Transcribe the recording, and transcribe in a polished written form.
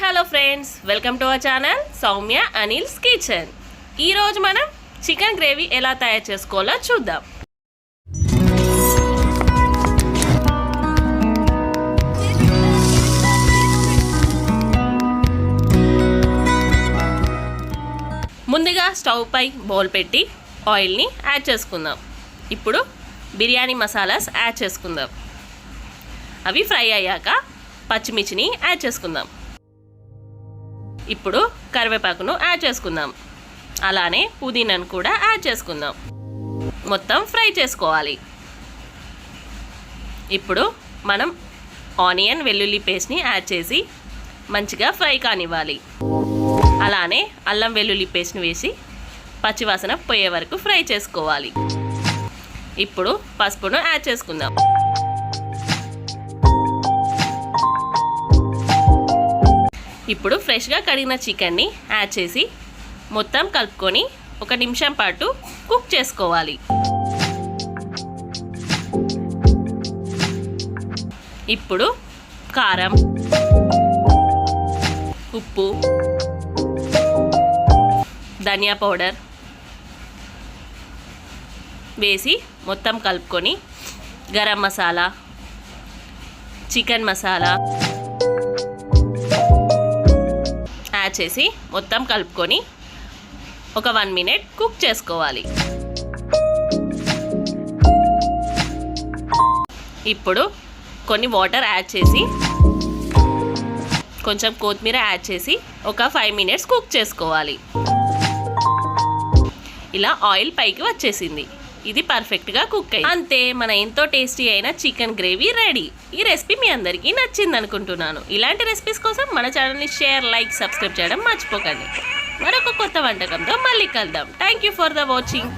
Hello friends, welcome to our channel Soumya Anil's kitchen. ఈరోజు మనం chicken gravy ఎలా తయారు చేసుకోవాలో చూద్దాం. ముందుగా స్టవ్ పై బౌల్ పెట్టి ఆయిల్ని యాడ్ చేసుకుందాం. ఇప్పుడు బిర్యానీ మసాలాస్ యాడ్ చేసుకుందాం. అవి ఫ్రై అయ్యాక పచ్చిమిర్చిని యాడ్ చేసుకుందాం. ఇప్పుడు కరివేపాకును యాడ్ చేసుకుందాం. అలానే పుదీనాను కూడా యాడ్ చేసుకుందాం. మొత్తం ఫ్రై చేసుకోవాలి. ఇప్పుడు మనం ఆనియన్ వెల్లుల్లి పేస్ట్ని యాడ్ చేసి మంచిగా ఫ్రై కానివ్వాలి. అలానే అల్లం వెల్లుల్లి పేస్ట్ని వేసి పచ్చివాసన పోయే వరకు ఫ్రై చేసుకోవాలి. ఇప్పుడు పసుపును యాడ్ చేసుకుందాం. ఇప్పుడు ఫ్రెష్గా కడిగిన చికెన్ని యాడ్ చేసి మొత్తం కలుపుకొని 1 నిమిషం పాటు కుక్ చేసుకోవాలి. ఇప్పుడు కారం, ఉప్పు, ధనియా పౌడర్ వేసి మొత్తం కలుపుకొని గరం మసాలా, చికెన్ మసాలా యాడ్ చేసి మొత్తం కలుపుకొని ఒక 1 మినిట్ కుక్ చేసుకోవాలి. ఇప్పుడు కొన్ని వాటర్ యాడ్ చేసి కొంచెం కొత్తిమీర యాడ్ చేసి ఒక 5 మినిట్స్ కుక్ చేసుకోవాలి. ఇలా ఆయిల్ పైకి వచ్చేసింది. ఇది పర్ఫెక్ట్గా కుక్ అయ్యింది. అంతే, మన ఎంతో టేస్టీ అయిన చికెన్ గ్రేవీ రెడీ. ఈ రెసిపీ మీ అందరికీ నచ్చింది అనుకుంటున్నాను. ఇలాంటి రెసిపీస్ కోసం మన ఛానల్ని షేర్, లైక్, సబ్స్క్రైబ్ చేయడం మర్చిపోకండి. మరొక కొత్త వంటకంతో మళ్ళీ కలుద్దాం. Thank you for the watching.